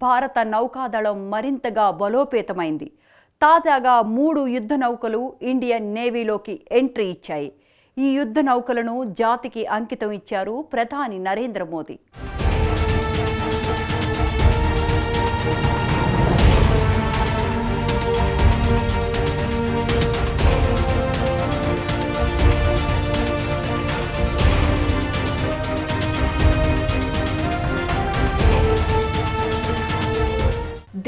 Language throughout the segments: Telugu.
భారత నౌకాదళం మరింతగా బలోపేతమైంది. తాజాగా 3 యుద్ధ నౌకలు ఇండియన్ నేవీలోకి ఎంట్రీ ఇచ్చాయి. ఈ యుద్ధ నౌకలను జాతికి అంకితం ఇచ్చారు ప్రధాని నరేంద్ర మోదీ.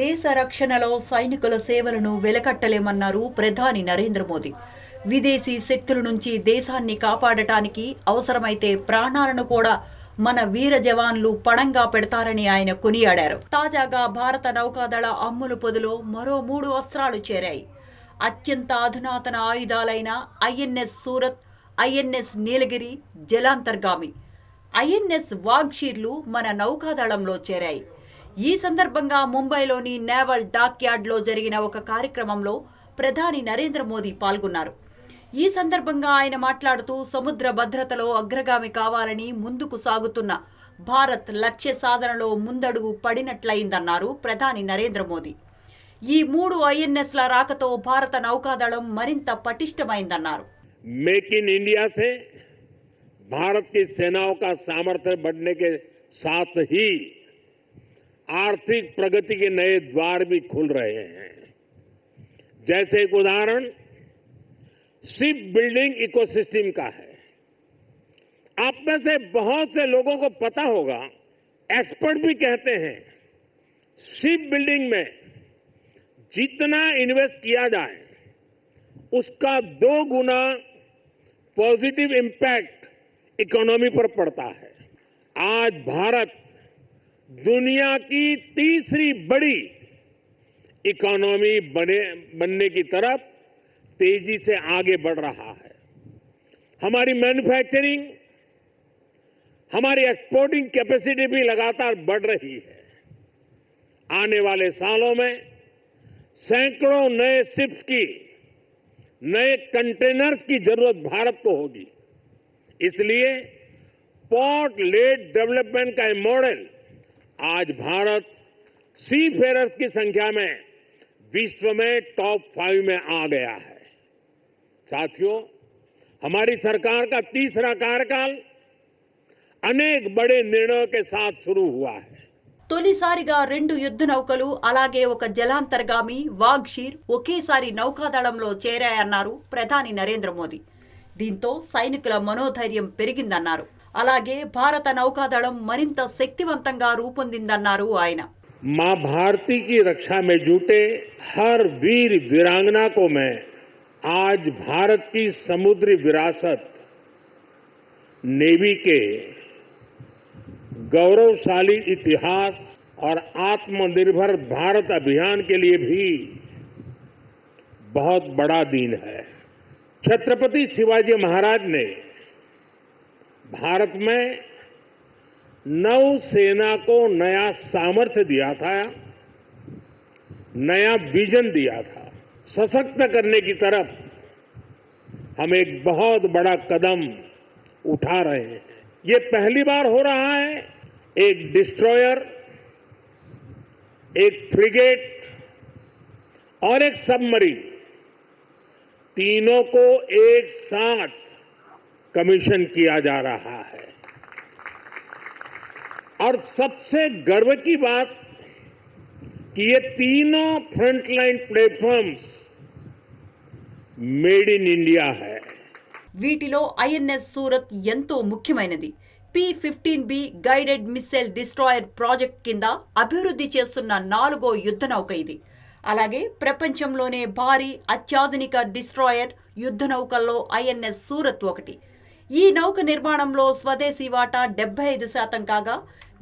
దేశ రక్షణలో సైనికుల సేవలను వెలకట్టలేమన్నారు ప్రధాని నరేంద్ర మోదీ. విదేశీ శక్తుల నుంచి దేశాన్ని కాపాడటానికి అవసరమైతే ప్రాణాలను కూడా మన వీర జవాన్లు పణంగా పెడతారని ఆయన కొనియాడారు. తాజాగా భారత నౌకాదళ అమ్ముల పొదిలో మరో 3 అస్త్రాలు చేరాయి. అత్యంత అధునాతన ఆయుధాలైన ఐఎన్ఎస్ సూరత్, ఐఎన్ఎస్ నీలగిరి, జలాంతర్గామి, ఐఎన్ఎస్ వాగ్షీర్లు మన నౌకాదళంలో చేరాయి. ఈ సందర్భంగా ముంబైలోని నేవల్ డాక్యార్డ్లో జరిగిన ఒక కార్యక్రమంలో ప్రధాని నరేంద్ర మోదీ పాల్గొన్నారు. ఈ సందర్భంగా ఆయన మాట్లాడుతూ సముద్ర భద్రతలో అగ్రగామి కావాలని ముందుకు సాగుతున్న భారత్ లక్ష్య సాధనలో ముందడుగు పడినట్లయిందన్నారు ప్రధాని నరేంద్ర మోదీ. ఈ 3 ఐఎన్ఎస్ల రాకతో భారత నౌకాదళం మరింత పటిష్టమైందన్నారు. మేక్ ఇన్ ఇండియా से भारत की सेनाओं का सामर्थ्य बढ़ने के साथ ही आर्थिक प्रगति के नए द्वार भी खुल रहे हैं. जैसे एक उदाहरण शिप बिल्डिंग इकोसिस्टम का है. आप में से बहुत से लोगों को पता होगा, एक्सपर्ट भी कहते हैं शिप बिल्डिंग में जितना इन्वेस्ट किया जाए उसका 2 गुना पॉजिटिव इंपैक्ट इकोनॉमी पर पड़ता है. आज भारत दुनिया की तीसरी बड़ी इकोनॉमी बनने की तरफ तेजी से आगे बढ़ रहा है. हमारी मैन्युफैक्चरिंग, हमारी एक्सपोर्टिंग कैपेसिटी भी लगातार बढ़ रही है. आने वाले सालों में सैकड़ों नए शिप्स की, नए कंटेनर्स की जरूरत भारत को होगी. इसलिए पोर्ट लेड डेवलपमेंट का मॉडल आज भारत सी फेयरर्स की संख्या में विश्व में टॉप 5 में आ गया है. साथियों, हमारी सरकार का तीसरा कार्यकाल अनेक बड़े निर्णयों के साथ शुरू हुआ है. తొలిసారిగా 2 యుద్ధ నౌకలు అలాగే ఒక జలాంతర్గామి వాగ్షీర్ ఒకేసారి నౌకాదళంలో చేరాయన్నారు ప్రధాని నరేంద్ర మోదీ. దీంతో సైనికుల మనోధైర్యం పెరిగిందన్నారు. అలాగే భారత నౌకాదళం మరింత శక్తివంతంగా రూపొందిందన్నారు ఆయన. मां भारती की रक्षा में जुटे हर वीर वीरांगना को मैं आज भारत की समुद्री विरासत, नेवी के गौरवशाली इतिहास और आत्मनिर्भर भारत अभियान के लिए भी बहुत बड़ा दिन है. छत्रपति शिवाजी महाराज ने भारत में नौसेना को नया सामर्थ्य दिया था, नया विजन दिया था. सशक्त करने की तरफ हम एक बहुत बड़ा कदम उठा रहे हैं. ये पहली बार हो रहा है. एक डिस्ट्रॉयर, एक फ्रिगेट और एक सबमरीन, तीनों को एक साथ कमीशन किया जा रहा है. और सबसे गर्व की बात कि ये तीनों frontline platforms made in India है. వీటిలో ఐఎన్ఎస్ సూరత్ ఎంతో ముఖ్యమైనది. P-15B guided missile destroyer project కింద అభివృద్ధి చేస్తున్న 4వ యుద్ధ నౌక ఇది. అలాగే ప్రపంచంలోనే భారీ అత్యాధునిక డిస్ట్రాయర్ యుద్ధ నౌకల్లో ఐఎన్ఎస్ సూరత్ ఒకటి. ఈ నౌక నిర్మాణంలో స్వదేశీ వాటా 75% కాగా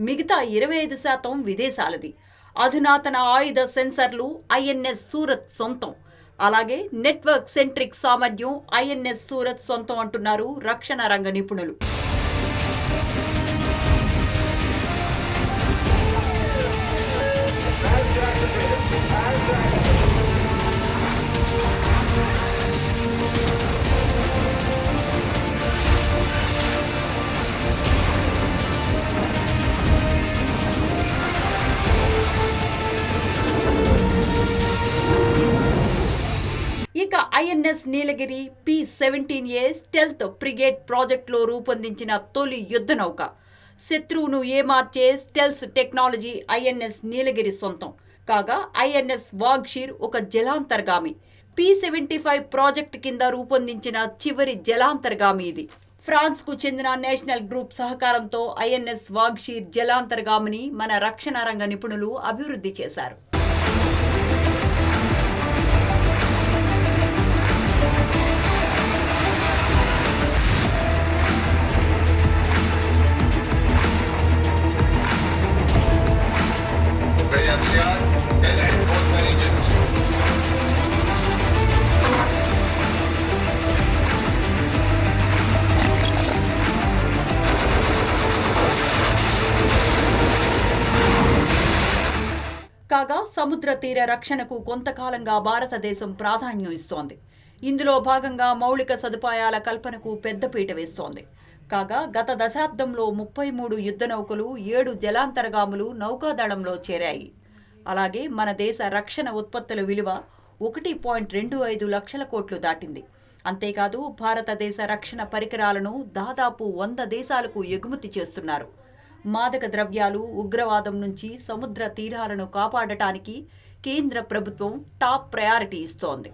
మిగతా 25% విదేశాలది. అధునాతన ఆయుధ సెన్సర్లు ఐఎన్ఎస్ సూరత్ సొంతం. అలాగే నెట్వర్క్ సెంట్రిక్ సామర్థ్యం ఐఎన్ఎస్ సూరత్ సొంతం అంటున్నారు రక్షణ రంగ నిపుణులు. ఐఎన్ఎస్ నీలగిరి P-17A స్టెల్త్ ఫ్రిగేట్ ప్రాజెక్టులో రూపొందించిన తొలి యుద్ధ నౌక. శత్రువును ఏమార్చే స్టెల్త్ టెక్నాలజీ ఐఎన్ఎస్ నీలగిరి సొంతం. కాగా ఐఎన్ఎస్ వాగ్షీర్ ఒక జలాంతర్గామి. P-75 ప్రాజెక్టు కింద రూపొందించిన చివరి జలాంతర్గామి ఇది. ఫ్రాన్స్కు చెందిన నేషనల్ గ్రూప్ సహకారంతో ఐఎన్ఎస్ వాగ్షీర్ జలాంతర్గామిని మన రక్షణ రంగ నిపుణులు అభివృద్ధి చేశారు. కాగా సముద్ర తీర రక్షణకు కొంతకాలంగా భారతదేశం ప్రాధాన్యం ఇస్తోంది. ఇందులో భాగంగా మౌలిక సదుపాయాల కల్పనకు పెద్దపీట వేస్తోంది. కాగా గత దశాబ్దంలో 33 యుద్ధ నౌకలు, 7 జలాంతర్గాములు నౌకాదళంలో చేరాయి. అలాగే మన దేశ రక్షణ ఉత్పత్తుల విలువ 1.25 లక్షల కోట్లు దాటింది. అంతేకాదు భారతదేశ రక్షణ పరికరాలను దాదాపు 100 దేశాలకు ఎగుమతి చేస్తున్నారు. మాదక ద్రవ్యాలు, ఉగ్రవాదం నుంచి సముద్ర తీరాలను కాపాడటానికి కేంద్ర ప్రభుత్వం టాప్ ప్రయారిటీ ఇస్తోంది.